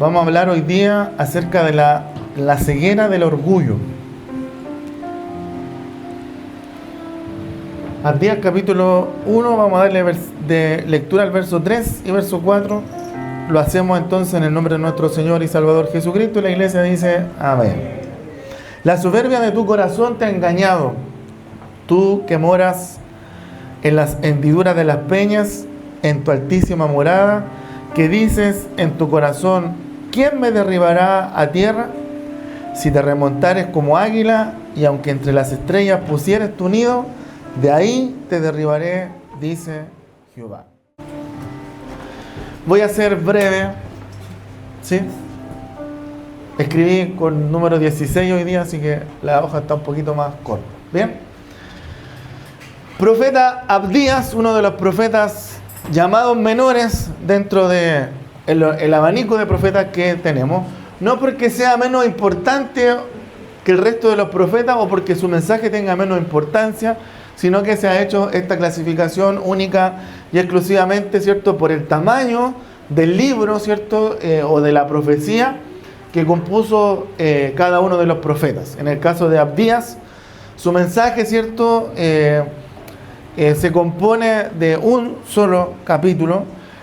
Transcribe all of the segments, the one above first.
Vamos a hablar hoy día acerca de la ceguera del orgullo. Abdías capítulo 1, vamos a darle de lectura al verso 3 y verso 4. Lo hacemos entonces en el nombre de nuestro Señor y Salvador Jesucristo. Y la iglesia dice, amén. La soberbia de tu corazón te ha engañado, tú que moras en las hendiduras de las peñas, en tu altísima morada, que dices en tu corazón, ¿quién me derribará a tierra? Si te remontares como águila, y aunque entre las estrellas pusieres tu nido, de ahí te derribaré, dice Jehová. Voy a ser breve, ¿sí? Escribí con número 16 hoy día, así que la hoja está un poquito más corta. ¿Bien? Profeta Abdías, uno de los profetas llamados menores dentro de el abanico de profetas que tenemos, no porque sea menos importante que el resto de los profetas o porque su mensaje tenga menos importancia, sino que se ha hecho esta clasificación única y exclusivamente, ¿cierto?, por el tamaño del libro, ¿cierto?, o de la profecía que compuso cada uno de los profetas. En el caso de Abdías, su mensaje, ¿cierto?, se compone de un solo capítulo,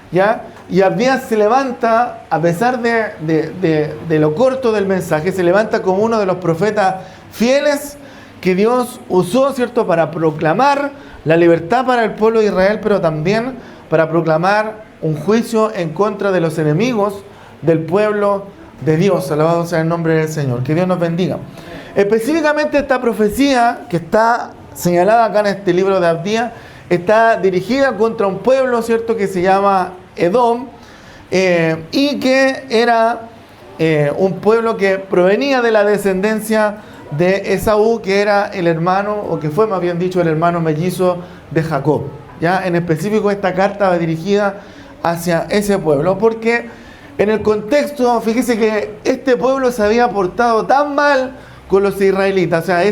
¿ya? Y Abdías se levanta, a pesar de lo corto del mensaje, se levanta como uno de los profetas fieles que Dios usó, ¿cierto?, para proclamar la libertad para el pueblo de Israel, pero también para proclamar un juicio en contra de los enemigos del pueblo de Dios. Alabado sea el nombre del Señor. Que Dios nos bendiga. Específicamente esta profecía que está señalada acá en este libro de Abdías está dirigida contra un pueblo, ¿cierto?, que se llama Edom, y que era un pueblo que provenía de la descendencia de Esaú, que era el hermano, o que fue más bien dicho el hermano mellizo de Jacob. Ya en específico esta carta va dirigida hacia ese pueblo, porque en el contexto, fíjese que este pueblo se había portado tan mal con los israelitas, o sea,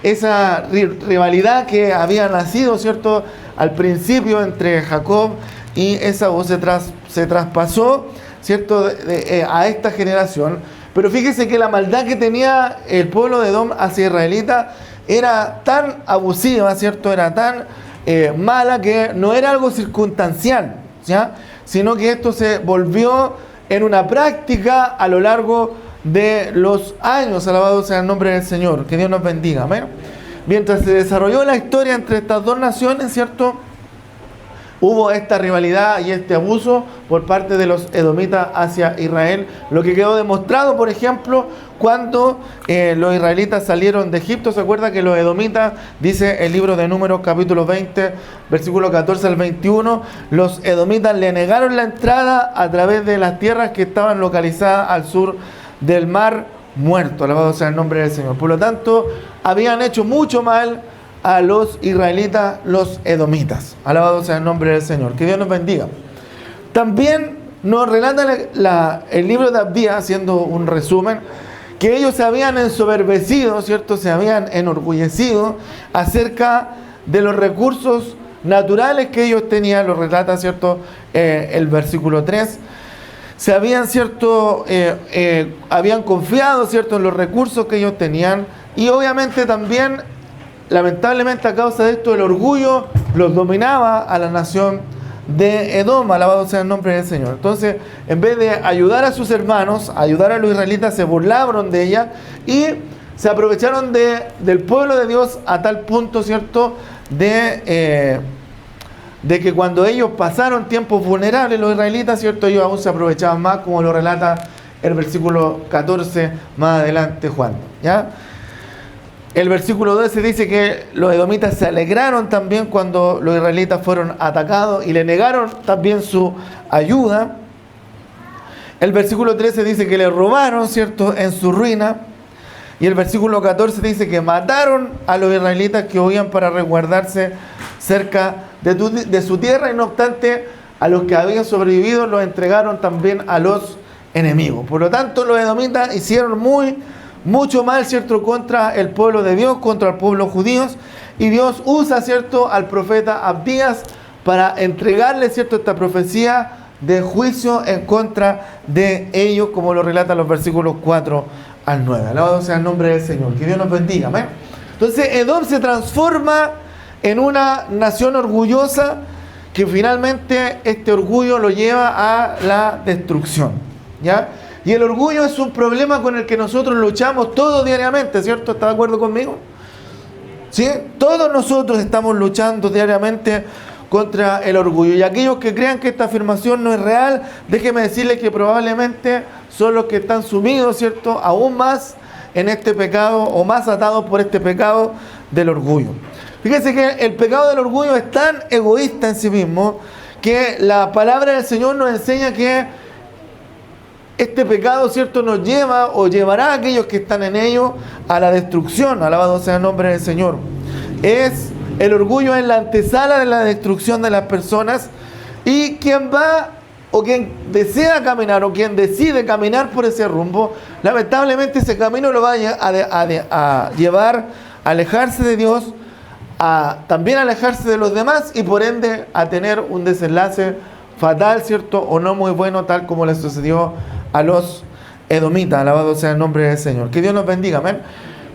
esa rivalidad que había nacido, ¿cierto?, al principio entre Jacob y Esaú se traspasó, ¿cierto?, a esta generación. Pero fíjese que la maldad que tenía el pueblo de Edom hacia israelita era tan abusiva, ¿cierto?, era tan mala, que no era algo circunstancial, ¿ya?, sino que esto se volvió en una práctica a lo largo de los años. Alabado sea el nombre del Señor. Que Dios nos bendiga. Amén. Mientras se desarrolló la historia entre estas dos naciones, ¿cierto?, hubo esta rivalidad y este abuso por parte de los edomitas hacia Israel, lo que quedó demostrado, por ejemplo, cuando los israelitas salieron de Egipto. ¿Se acuerda que los edomitas, dice el libro de Números capítulo 20, versículo 14 al 21, los edomitas le negaron la entrada a través de las tierras que estaban localizadas al sur del Mar Muerto? Alabado sea el nombre del Señor. Por lo tanto, habían hecho mucho mal a los israelitas, los edomitas. Alabado sea el nombre del Señor. Que Dios nos bendiga. También nos relata el libro de Abdías, haciendo un resumen, que ellos se habían ensoberbecido, ¿cierto?, se habían enorgullecido acerca de los recursos naturales que ellos tenían. Lo relata, ¿cierto?, el versículo 3. Se habían, ¿cierto?, habían confiado, ¿cierto?, en los recursos que ellos tenían, y obviamente también, lamentablemente, a causa de esto, el orgullo los dominaba a la nación de Edom. Alabado sea el nombre del Señor. Entonces, en vez de ayudar a sus hermanos, ayudar a los israelitas, se burlaron de ella y se aprovecharon del pueblo de Dios a tal punto, ¿cierto?, de que cuando ellos pasaron tiempos vulnerables, los israelitas, ¿cierto?, ellos aún se aprovechaban más, como lo relata el versículo 14 más adelante Juan, ¿ya? El versículo 12 dice que los edomitas se alegraron también cuando los israelitas fueron atacados y le negaron también su ayuda. El versículo 13 dice que le robaron, ¿cierto?, en su ruina. Y el versículo 14 dice que mataron a los israelitas que huían para resguardarse cerca de su tierra, y no obstante, a los que habían sobrevivido los entregaron también a los enemigos. Por lo tanto, los edomitas hicieron mucho mal, ¿cierto?, contra el pueblo de Dios, contra el pueblo judío, y Dios usa, ¿cierto?, al profeta Abdías para entregarle, ¿cierto?, esta profecía de juicio en contra de ellos, como lo relatan los versículos 4 al 9. Alabado sea el nombre del Señor. Que Dios nos bendiga. Amén. Entonces Edom se transforma en una nación orgullosa que finalmente este orgullo lo lleva a la destrucción, ¿ya? Y el orgullo es un problema con el que nosotros luchamos todos diariamente, ¿cierto? ¿Está de acuerdo conmigo? ¿Sí? Todos nosotros estamos luchando diariamente contra el orgullo. Y aquellos que crean que esta afirmación no es real, déjenme decirles que probablemente son los que están sumidos, ¿cierto?, aún más en este pecado o más atados por este pecado del orgullo. Fíjense que el pecado del orgullo es tan egoísta en sí mismo que la palabra del Señor nos enseña que este pecado, ¿cierto?, nos lleva o llevará a aquellos que están en ello a la destrucción. Alabado sea el nombre del Señor. El orgullo es la antesala de la destrucción de las personas, y quien va o quien desea caminar o quien decide caminar por ese rumbo, lamentablemente ese camino lo va a llevar a alejarse de Dios, a también alejarse de los demás y por ende a tener un desenlace fatal, ¿cierto?, o no muy bueno, tal como le sucedió a los edomitas. Alabado sea el nombre del Señor. Que Dios nos bendiga. Amén.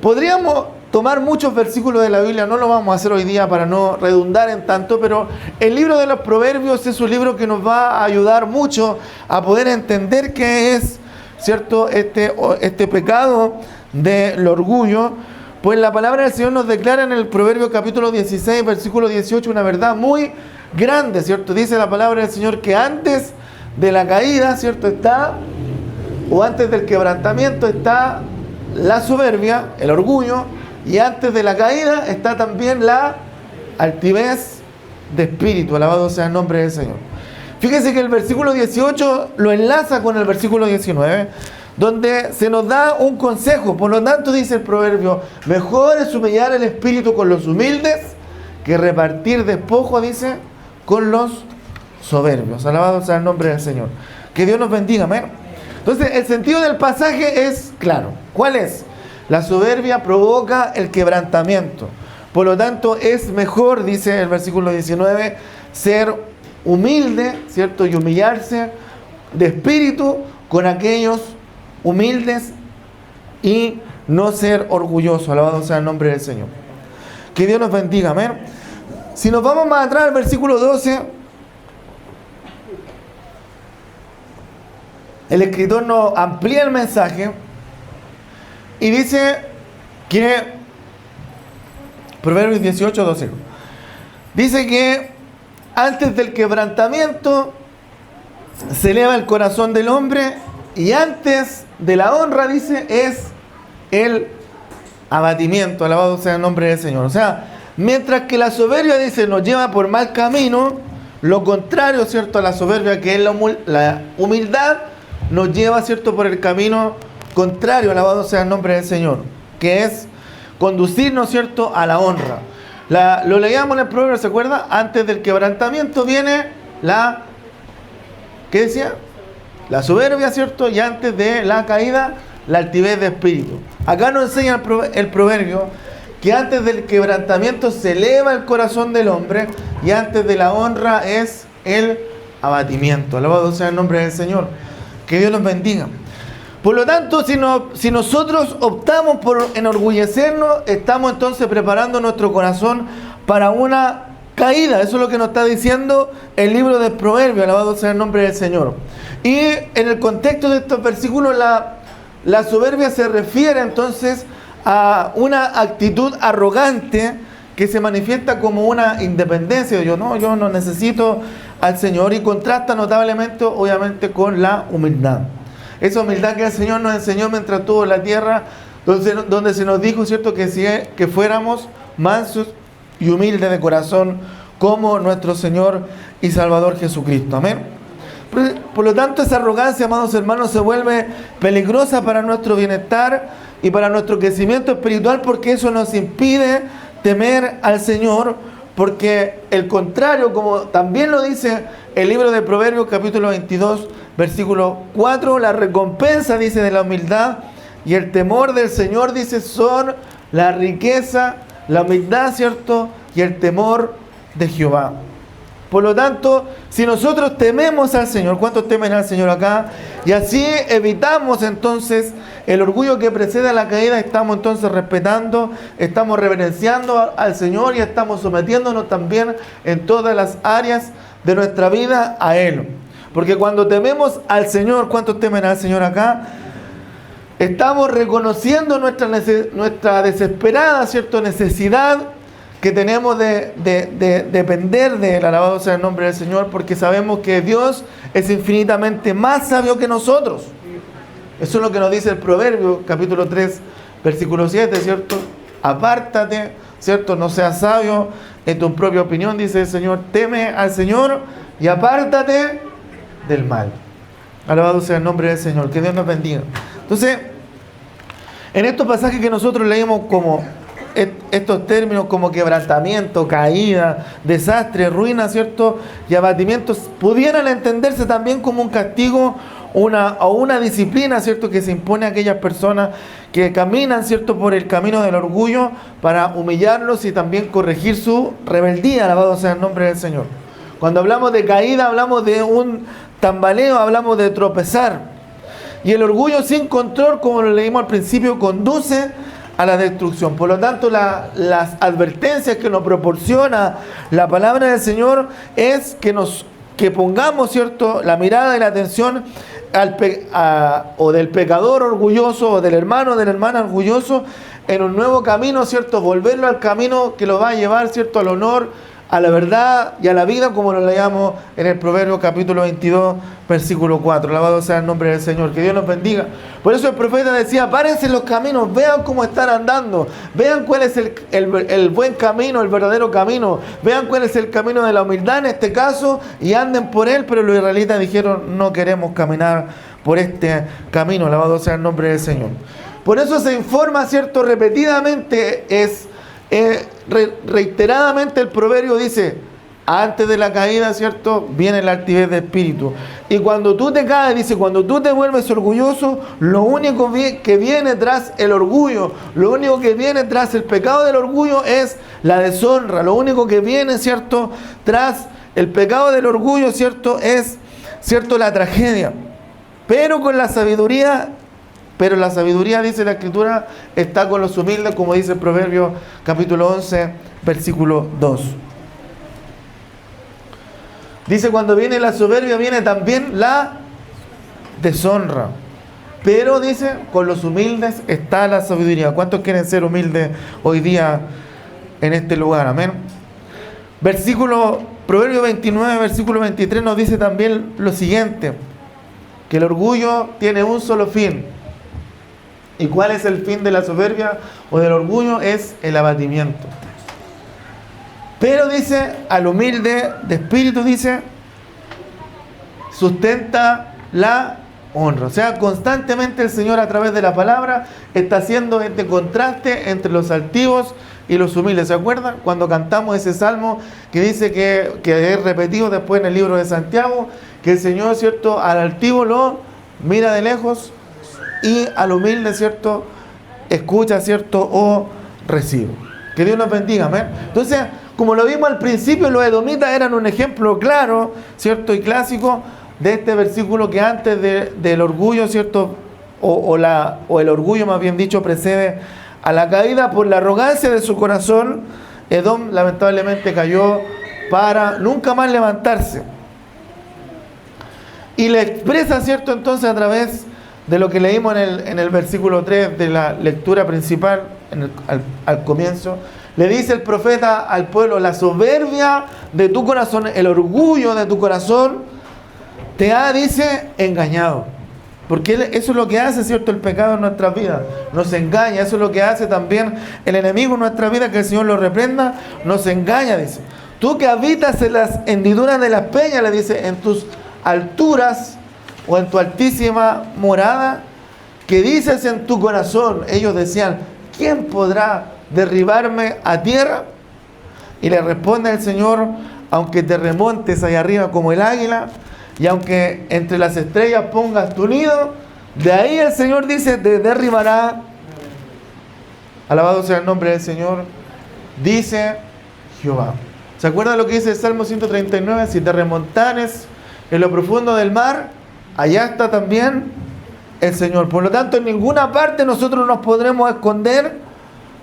Podríamos tomar muchos versículos de la Biblia, no lo vamos a hacer hoy día para no redundar en tanto, pero el libro de los Proverbios es un libro que nos va a ayudar mucho a poder entender qué es, ¿cierto?, este pecado del orgullo. Pues la palabra del Señor nos declara en el Proverbio capítulo 16, versículo 18, una verdad muy grande, ¿cierto? Dice la palabra del Señor que antes de la caída, ¿cierto?, o antes del quebrantamiento está la soberbia, el orgullo, y antes de la caída está también la altivez de espíritu. Alabado sea el nombre del Señor. Fíjense que el versículo 18 lo enlaza con el versículo 19, donde se nos da un consejo. Por lo tanto, dice el proverbio, mejor es humillar el espíritu con los humildes que repartir despojo, dice, con los soberbios. Alabado sea el nombre del Señor. Que Dios nos bendiga. Amén. Entonces, el sentido del pasaje es claro. ¿Cuál es? La soberbia provoca el quebrantamiento. Por lo tanto, es mejor, dice el versículo 19, ser humilde, ¿cierto?, y humillarse de espíritu con aquellos humildes y no ser orgulloso. Alabado sea el nombre del Señor. Que Dios nos bendiga. Amén. Si nos vamos más atrás, al versículo 12, el escritor nos amplía el mensaje y dice que Proverbios 18, 12 dice que antes del quebrantamiento se eleva el corazón del hombre, y antes de la honra, dice, es el abatimiento. Alabado sea el nombre del Señor. O sea, mientras que la soberbia, dice, nos lleva por mal camino, lo contrario, ¿cierto?, a la soberbia, que es la humildad, nos lleva, ¿cierto?, por el camino contrario. Alabado sea el nombre del Señor, que es conducirnos, ¿cierto?, a la honra. Lo leíamos en el proverbio, ¿se acuerda? Antes del quebrantamiento viene ¿qué decía? La soberbia, ¿cierto? Y antes de la caída, la altivez de espíritu. Acá nos enseña el proverbio que antes del quebrantamiento se eleva el corazón del hombre, y antes de la honra es el abatimiento. Alabado sea el nombre del Señor. Que Dios nos bendiga. Por lo tanto, si nosotros optamos por enorgullecernos, estamos entonces preparando nuestro corazón para una caída. Eso es lo que nos está diciendo el libro del Proverbio. Alabado sea el nombre del Señor. Y en el contexto de estos versículos, la soberbia se refiere entonces a una actitud arrogante que se manifiesta como una independencia. Yo no necesito al Señor, y contrasta notablemente, obviamente, con la humildad. Esa humildad que el Señor nos enseñó mientras estuvo en la tierra, donde se nos dijo, ¿cierto?, que fuéramos mansos y humildes de corazón como nuestro Señor y Salvador Jesucristo. Amén. Por lo tanto, esa arrogancia, amados hermanos, se vuelve peligrosa para nuestro bienestar y para nuestro crecimiento espiritual, porque eso nos impide temer al Señor, porque el contrario, como también lo dice el libro de Proverbios capítulo 22, versículo 4, la recompensa, dice, de la humildad y el temor del Señor, dice, son la riqueza, la humildad, ¿cierto?, y el temor de Jehová. Por lo tanto, si nosotros tememos al Señor, ¿cuántos temen al Señor acá? Y así evitamos entonces el orgullo que precede a la caída, estamos entonces respetando, estamos reverenciando al Señor y estamos sometiéndonos también en todas las áreas de nuestra vida a Él. Porque cuando tememos al Señor, ¿cuántos temen al Señor acá? Estamos reconociendo nuestra desesperada, ¿cierto?, necesidad que tenemos de depender de Él. Alabado sea el nombre del Señor, porque sabemos que Dios es infinitamente más sabio que nosotros. Eso es lo que nos dice el Proverbio, capítulo 3, versículo 7, ¿cierto? Apártate, ¿cierto? No seas sabio en tu propia opinión, dice el Señor. Teme al Señor y apártate del mal. Alabado sea el nombre del Señor. Que Dios nos bendiga. Entonces, en estos pasajes que nosotros leímos como estos términos como quebrantamiento, caída, desastre, ruina, ¿cierto?, y abatimientos, pudieran entenderse también como un castigo o una disciplina, ¿cierto?, que se impone a aquellas personas que caminan, ¿cierto?, por el camino del orgullo para humillarlos y también corregir su rebeldía. Alabado sea el nombre del Señor. Cuando hablamos de caída, hablamos de un tambaleo, hablamos de tropezar. Y el orgullo sin control, como lo leímos al principio, conduce a la destrucción. Por lo tanto, las advertencias que nos proporciona la palabra del Señor es que pongamos, ¿cierto?, la mirada y la atención o del pecador orgulloso o del hermano o de la hermana orgulloso en un nuevo camino, ¿cierto?, volverlo al camino que lo va a llevar, ¿cierto?, al honor, a la verdad y a la vida, como lo leíamos en el Proverbio capítulo 22, versículo 4. Alabado sea el nombre del Señor. Que Dios nos bendiga. Por eso el profeta decía: párense en los caminos, vean cómo están andando, vean cuál es el buen camino, el verdadero camino, vean cuál es el camino de la humildad en este caso, y anden por él. Pero los israelitas dijeron: no queremos caminar por este camino. Alabado sea el nombre del Señor. Por eso se informa, ¿cierto?, repetidamente, reiteradamente el proverbio dice: antes de la caída, ¿cierto?, viene la altivez de espíritu. Y cuando tú te caes, dice, cuando tú te vuelves orgulloso, lo único que viene tras el orgullo, lo único que viene tras el pecado del orgullo es la deshonra. Lo único que viene, ¿cierto?, tras el pecado del orgullo, ¿cierto?, es, ¿cierto?, la tragedia. Pero la sabiduría, dice la Escritura, está con los humildes, como dice el Proverbio capítulo 11, versículo 2. Dice: cuando viene la soberbia, viene también la deshonra. Pero dice: con los humildes está la sabiduría. ¿Cuántos quieren ser humildes hoy día en este lugar? Amén. Proverbio 29, versículo 23 nos dice también lo siguiente: que el orgullo tiene un solo fin. ¿Y cuál es el fin de la soberbia o del orgullo? Es el abatimiento. Pero dice, al humilde de espíritu, dice, sustenta la honra. O sea, constantemente el Señor, a través de la palabra, está haciendo este contraste entre los altivos y los humildes. ¿Se acuerdan? Cuando cantamos ese salmo que dice que es repetido después en el libro de Santiago, que el Señor, ¿cierto?, al altivo lo mira de lejos y al humilde, ¿cierto?, escucha, ¿cierto?, o recibe. Que Dios nos bendiga, amén. Entonces, como lo vimos al principio, los edomitas eran un ejemplo claro, ¿cierto?, y clásico de este versículo que antes del orgullo, ¿cierto?, o el orgullo, más bien dicho, precede a la caída por la arrogancia de su corazón. Edom lamentablemente cayó para nunca más levantarse. Y le expresa, ¿cierto?, entonces a través de lo que leímos en el versículo 3 de la lectura principal, al comienzo. Le dice el profeta al pueblo: la soberbia de tu corazón, el orgullo de tu corazón, te ha, dice, engañado. Porque eso es lo que hace, ¿cierto?, el pecado en nuestras vidas. Nos engaña. Eso es lo que hace también el enemigo en nuestra vida, que el Señor lo reprenda. Nos engaña, dice. Tú que habitas en las hendiduras de las peñas, le dice, en tus alturas o en tu altísima morada, que dices en tu corazón. Ellos decían: ¿quién podrá derribarme a tierra? Y le responde el Señor: aunque te remontes allá arriba como el águila, y aunque entre las estrellas pongas tu nido, de ahí el Señor dice: te derribará. Alabado sea el nombre del Señor, dice Jehová. O ¿Se acuerdan lo que dice el Salmo 139? Si te remontares en lo profundo del mar, allá está también el Señor. Por lo tanto, en ninguna parte nosotros nos podremos esconder,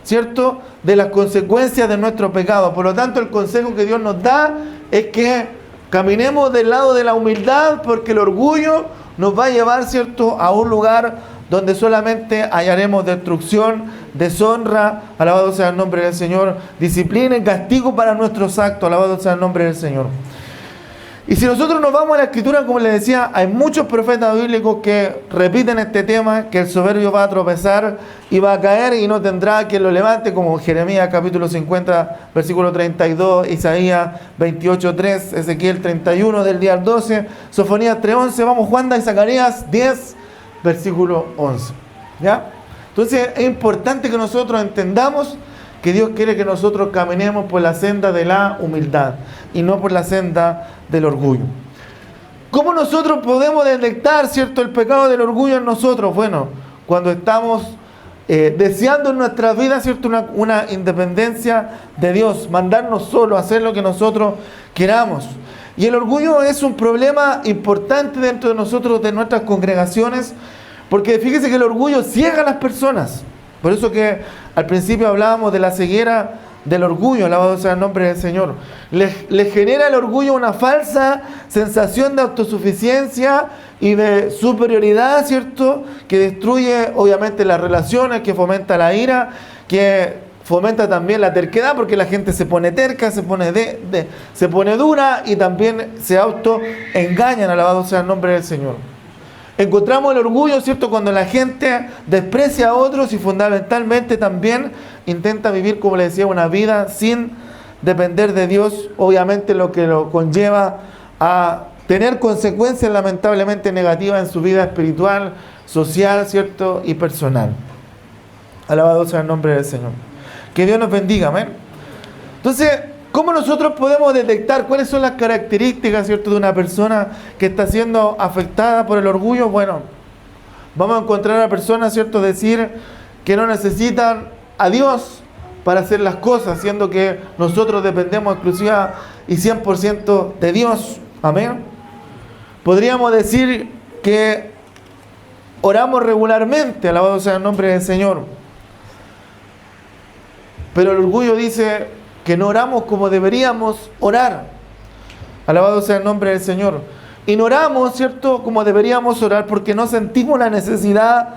¿cierto?, de las consecuencias de nuestro pecado. Por lo tanto, el consejo que Dios nos da es que caminemos del lado de la humildad, porque el orgullo nos va a llevar, ¿cierto?, a un lugar donde solamente hallaremos destrucción, deshonra, alabado sea el nombre del Señor, disciplina y castigo para nuestros actos, alabado sea el nombre del Señor. Y si nosotros nos vamos a la Escritura, como les decía, hay muchos profetas bíblicos que repiten este tema, que el soberbio va a tropezar y va a caer y no tendrá quien lo levante, como Jeremías capítulo 50, versículo 32, Isaías 28, 3, Ezequiel 31 del día al 12, Sofonías 3:11, vamos Juan y Zacarías 10, versículo 11. ¿Ya? Entonces es importante que nosotros entendamos que Dios quiere que nosotros caminemos por la senda de la humildad y no por la senda del orgullo. ¿Cómo nosotros podemos detectar, ¿cierto?, el pecado del orgullo en nosotros? Bueno, cuando estamos deseando en nuestras vidas, ¿cierto?, una independencia de Dios, mandarnos solo, hacer lo que nosotros queramos. Y el orgullo es un problema importante dentro de nosotros, de nuestras congregaciones, porque fíjese que el orgullo ciega a las personas. Por eso que al principio hablábamos de la ceguera del orgullo, alabado sea el nombre del Señor. Le genera el orgullo una falsa sensación de autosuficiencia y de superioridad, ¿cierto?, que destruye obviamente las relaciones, que fomenta la ira, que fomenta también la terquedad, porque la gente se pone terca, se pone dura y también se autoengañan, alabado sea el nombre del Señor. Encontramos el orgullo, ¿cierto?, cuando la gente desprecia a otros y fundamentalmente también intenta vivir, como les decía, una vida sin depender de Dios, obviamente lo que lo conlleva a tener consecuencias lamentablemente negativas en su vida espiritual, social, ¿cierto?, y personal. Alabado sea el nombre del Señor. Que Dios nos bendiga, amén. Entonces, ¿cómo nosotros podemos detectar cuáles son las características, ¿cierto?, de una persona que está siendo afectada por el orgullo? Bueno, vamos a encontrar a personas, ¿cierto?, decir que no necesitan a Dios para hacer las cosas, siendo que nosotros dependemos exclusiva y 100% de Dios. Amén. Podríamos decir que oramos regularmente, alabado sea el nombre del Señor. Pero el orgullo dice que no oramos como deberíamos orar. Alabado sea el nombre del Señor. Y no oramos, ¿cierto?, como deberíamos orar porque no sentimos la necesidad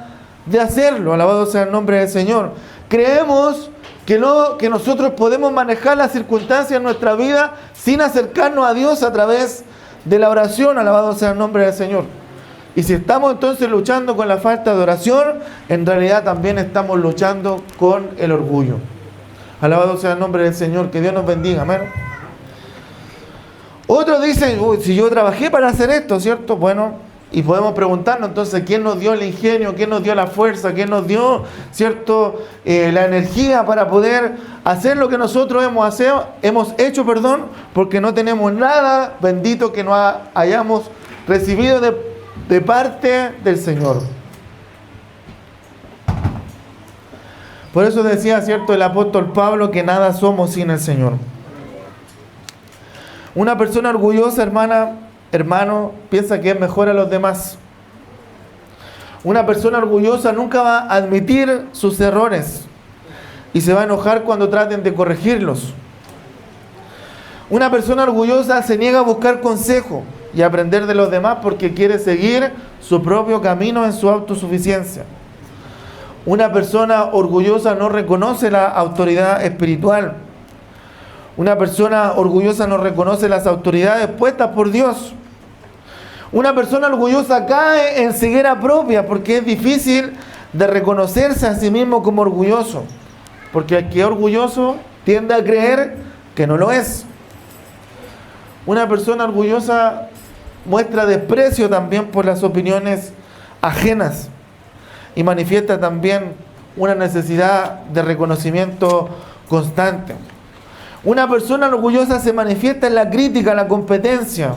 de hacerlo. Alabado sea el nombre del Señor. Creemos que nosotros podemos manejar las circunstancias en nuestra vida sin acercarnos a Dios a través de la oración. Alabado sea el nombre del Señor. Y si estamos entonces luchando con la falta de oración, en realidad también estamos luchando con el orgullo. Alabado sea el nombre del Señor, que Dios nos bendiga, amén. Otros dicen, si yo trabajé para hacer esto, ¿cierto? Bueno, y podemos preguntarnos entonces, ¿quién nos dio el ingenio? ¿Quién nos dio la fuerza? ¿Quién nos dio, ¿cierto?, la energía para poder hacer lo que nosotros hemos hecho, porque no tenemos nada bendito que no hayamos recibido de parte del Señor. Por eso decía, ¿cierto?, el apóstol Pablo, que nada somos sin el Señor. Una persona orgullosa, hermano, piensa que es mejor a los demás. Una persona orgullosa nunca va a admitir sus errores y se va a enojar cuando traten de corregirlos. Una persona orgullosa se niega a buscar consejo y aprender de los demás porque quiere seguir su propio camino en su autosuficiencia. Una persona orgullosa no reconoce la autoridad espiritual. Una persona orgullosa no reconoce las autoridades puestas por Dios. Una persona orgullosa cae en ceguera propia porque es difícil de reconocerse a sí mismo como orgulloso. Porque el que es orgulloso tiende a creer que no lo es. Una persona orgullosa muestra desprecio también por las opiniones ajenas y manifiesta también una necesidad de reconocimiento constante. Una persona orgullosa se manifiesta en la crítica, la competencia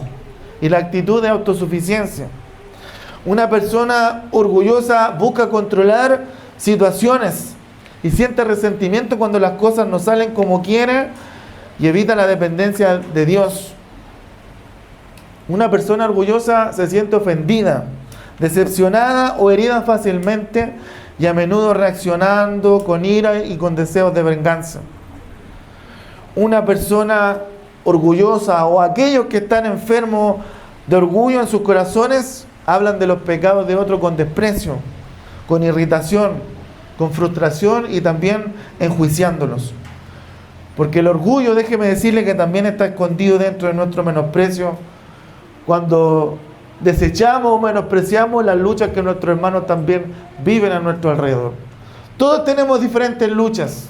y la actitud de autosuficiencia. Una persona orgullosa busca controlar situaciones y siente resentimiento cuando las cosas no salen como quiere y evita la dependencia de Dios. Una persona orgullosa se siente ofendida, decepcionada o herida fácilmente y a menudo reaccionando con ira y con deseos de venganza. Una persona orgullosa o aquellos que están enfermos de orgullo en sus corazones hablan de los pecados de otros con desprecio, con irritación, con frustración y también enjuiciándolos. Porque el orgullo, déjeme decirle que también está escondido dentro de nuestro menosprecio cuando desechamos o menospreciamos las luchas que nuestros hermanos también viven a nuestro alrededor. Todos tenemos diferentes luchas,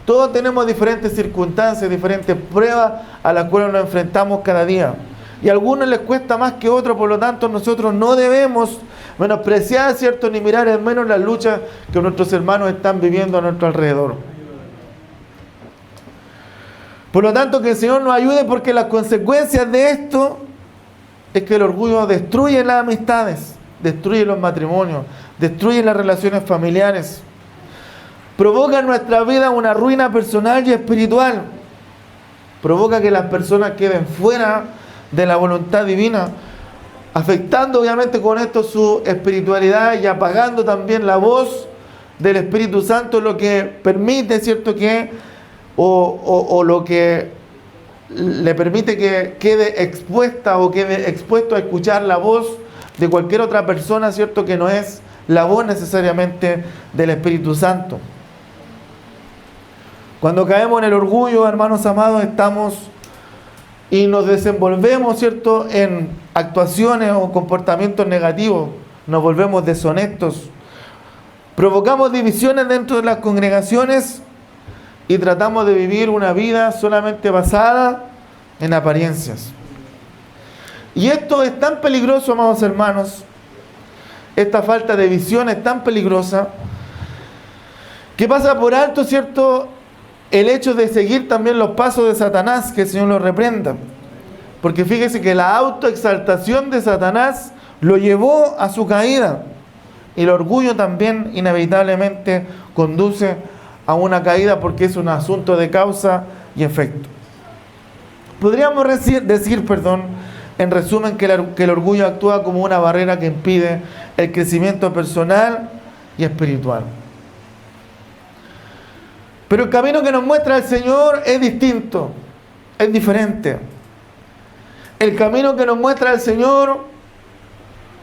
todos tenemos diferentes circunstancias, diferentes pruebas a las cuales nos enfrentamos cada día. Y a algunos les cuesta más que a otros, por lo tanto nosotros no debemos menospreciar, ¿cierto?, ni mirar en menos las luchas que nuestros hermanos están viviendo a nuestro alrededor. Por lo tanto, que el Señor nos ayude, porque las consecuencias de esto es que el orgullo destruye las amistades, destruye los matrimonios, destruye las relaciones familiares, provoca en nuestra vida una ruina personal y espiritual, provoca que las personas queden fuera de la voluntad divina, afectando obviamente con esto su espiritualidad y apagando también la voz del Espíritu Santo, lo que permite, ¿cierto?, que o lo que le permite que quede expuesta o quede expuesto a escuchar la voz de cualquier otra persona, ¿cierto?, que no es la voz necesariamente del Espíritu Santo. Cuando caemos en el orgullo, hermanos amados, estamos y nos desenvolvemos, ¿cierto?, en actuaciones o comportamientos negativos, nos volvemos deshonestos, provocamos divisiones dentro de las congregaciones y tratamos de vivir una vida solamente basada en apariencias. Y esto es tan peligroso, amados hermanos, esta falta de visión es tan peligrosa, que pasa por alto, ¿cierto?, el hecho de seguir también los pasos de Satanás, que el Señor lo reprenda. Porque fíjese que la autoexaltación de Satanás lo llevó a su caída. Y el orgullo también inevitablemente conduce a una caída, porque es un asunto de causa y efecto. Podríamos decir, en resumen, que el orgullo actúa como una barrera que impide el crecimiento personal y espiritual. Pero el camino que nos muestra el Señor es distinto, es diferente. El camino que nos muestra el Señor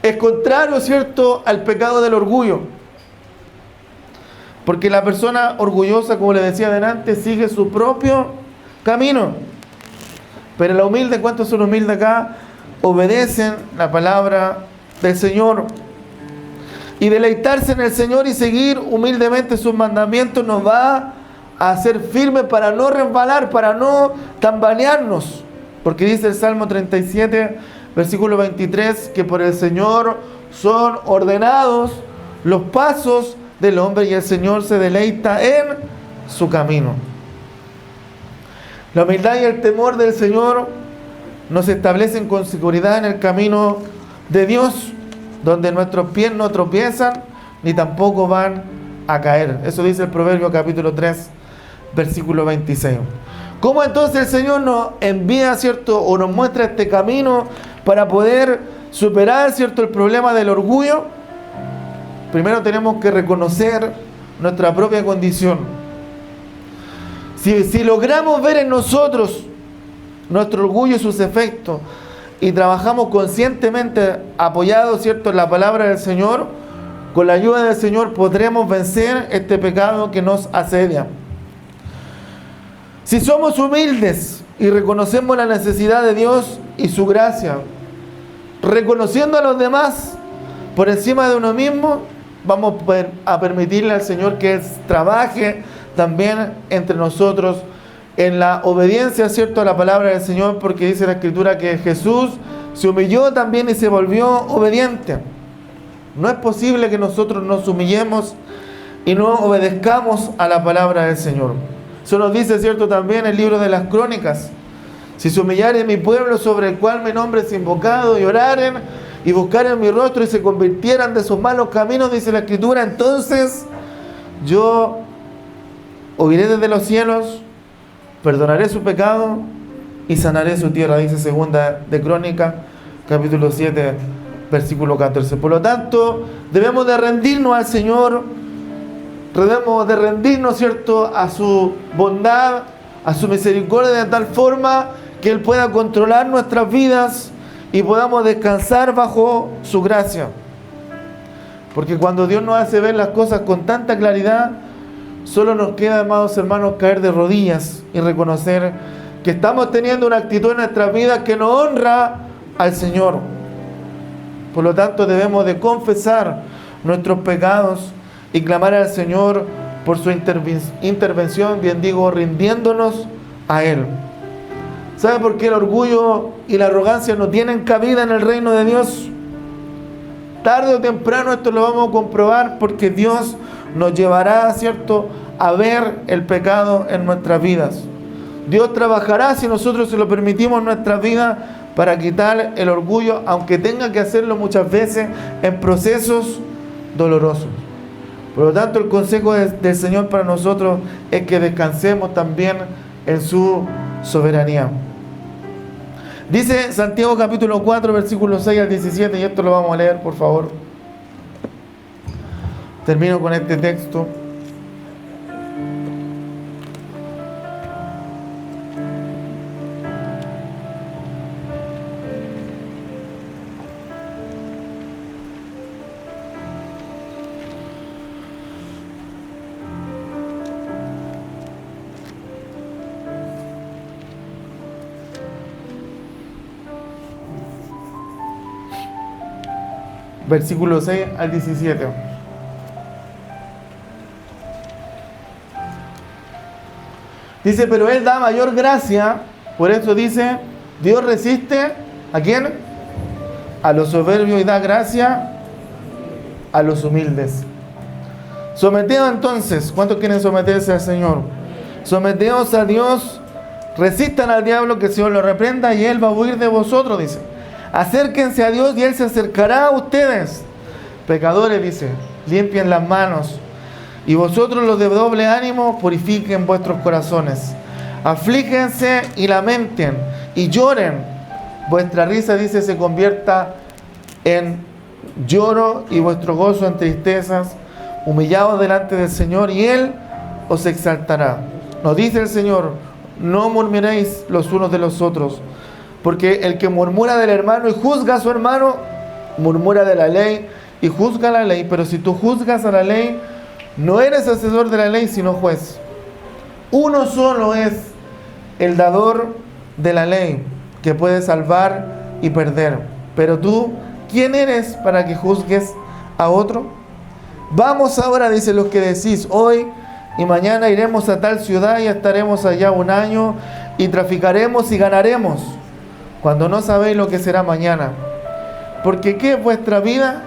es contrario, ¿cierto?, al pecado del orgullo. Porque la persona orgullosa, como le decía adelante, sigue su propio camino. Pero la humilde, ¿cuántos son humildes acá? Obedecen la palabra del Señor. Y deleitarse en el Señor y seguir humildemente sus mandamientos nos va a hacer firmes para no resbalar, para no tambalearnos. Porque dice el Salmo 37, versículo 23, que por el Señor son ordenados los pasos del hombre y el Señor se deleita en su camino. La humildad y el temor del Señor nos establecen con seguridad en el camino de Dios, donde nuestros pies no tropiezan ni tampoco van a caer. Eso dice el Proverbio capítulo 3, versículo 26. ¿Cómo entonces el Señor nos envía, ¿cierto?, o nos muestra este camino para poder superar, ¿cierto?, el problema del orgullo? Primero tenemos que reconocer nuestra propia condición. Si logramos ver en nosotros nuestro orgullo y sus efectos y trabajamos conscientemente apoyados, ¿cierto?, en la palabra del Señor, con la ayuda del Señor podremos vencer este pecado que nos asedia. Si somos humildes y reconocemos la necesidad de Dios y su gracia, reconociendo a los demás por encima de uno mismo, vamos a permitirle al Señor que Él trabaje también entre nosotros en la obediencia, ¿cierto?, a la palabra del Señor, porque dice la Escritura que Jesús se humilló también y se volvió obediente. No es posible que nosotros nos humillemos y no obedezcamos a la palabra del Señor. Eso nos dice, ¿cierto?, también el libro de las Crónicas. Si se humillare mi pueblo sobre el cual mi nombre es invocado, y oraren y buscaren mi rostro y se convirtieran de sus malos caminos, dice la Escritura, entonces yo oiré desde los cielos, perdonaré su pecado y sanaré su tierra, dice segunda de Crónicas, capítulo 7, versículo 14. Por lo tanto, debemos de rendirnos al Señor, debemos de rendirnos, ¿cierto?, a su bondad, a su misericordia, de tal forma que Él pueda controlar nuestras vidas y podamos descansar bajo su gracia. Porque cuando Dios nos hace ver las cosas con tanta claridad, solo nos queda, amados hermanos, caer de rodillas y reconocer que estamos teniendo una actitud en nuestras vidas que no honra al Señor. Por lo tanto, debemos de confesar nuestros pecados y clamar al Señor por su intervención, bien digo, rindiéndonos a Él. ¿Sabe por qué el orgullo y la arrogancia no tienen cabida en el reino de Dios? Tarde o temprano esto lo vamos a comprobar, porque Dios nos llevará, ¿cierto?, a ver el pecado en nuestras vidas. Dios trabajará, si nosotros se lo permitimos, en nuestras vidas para quitar el orgullo, aunque tenga que hacerlo muchas veces en procesos dolorosos. Por lo tanto, el consejo del Señor para nosotros es que descansemos también en su soberanía. Dice Santiago capítulo 4, versículos 6 al 17, y esto lo vamos a leer, por favor. Termino con este texto. Versículos 6 al 17. Dice, pero Él da mayor gracia, por eso dice, Dios resiste, ¿a quién? A los soberbios, y da gracia a los humildes. Someteos entonces, ¿cuántos quieren someterse al Señor? Someteos a Dios, resistan al diablo, que el Señor lo reprenda y Él va a huir de vosotros, dice. Acérquense a Dios y Él se acercará a ustedes. Pecadores, dice, limpien las manos. Y vosotros, los de doble ánimo, purifiquen vuestros corazones. Aflígense y lamenten y lloren. Vuestra risa, dice, se convierta en lloro y vuestro gozo en tristezas. Humillaos delante del Señor y Él os exaltará. Nos dice el Señor, no murmuréis los unos de los otros, porque el que murmura del hermano y juzga a su hermano, murmura de la ley y juzga la ley. Pero si tú juzgas a la ley, no eres hacedor de la ley, sino juez. Uno solo es el dador de la ley, que puede salvar y perder. Pero tú, ¿quién eres para que juzgues a otro? Vamos ahora, dice, los que decís, hoy y mañana iremos a tal ciudad y estaremos allá un año y traficaremos y ganaremos, cuando no sabéis lo que será mañana. Porque ¿qué es vuestra vida?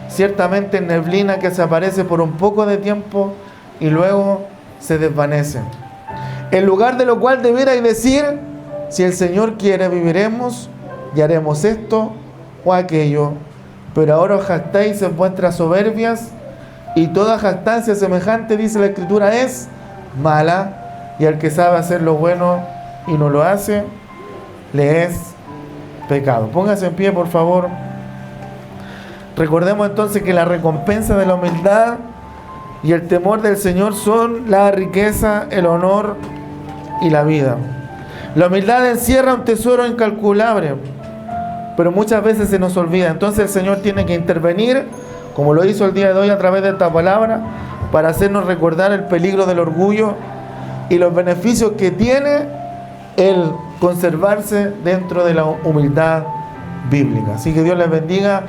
Ciertamente neblina que se aparece por un poco de tiempo y luego se desvanece. En lugar de lo cual debierais decir, si el Señor quiere, viviremos y haremos esto o aquello. Pero ahora os jactáis en vuestras soberbias, y toda jactancia semejante, dice la Escritura, es mala, y al que sabe hacer lo bueno y no lo hace, le es pecado. Póngase en pie, por favor. Recordemos entonces que la recompensa de la humildad y el temor del Señor son la riqueza, el honor y la vida. La humildad encierra un tesoro incalculable, pero muchas veces se nos olvida. Entonces el Señor tiene que intervenir, como lo hizo el día de hoy a través de esta palabra, para hacernos recordar el peligro del orgullo y los beneficios que tiene el conservarse dentro de la humildad bíblica. Así que Dios les bendiga.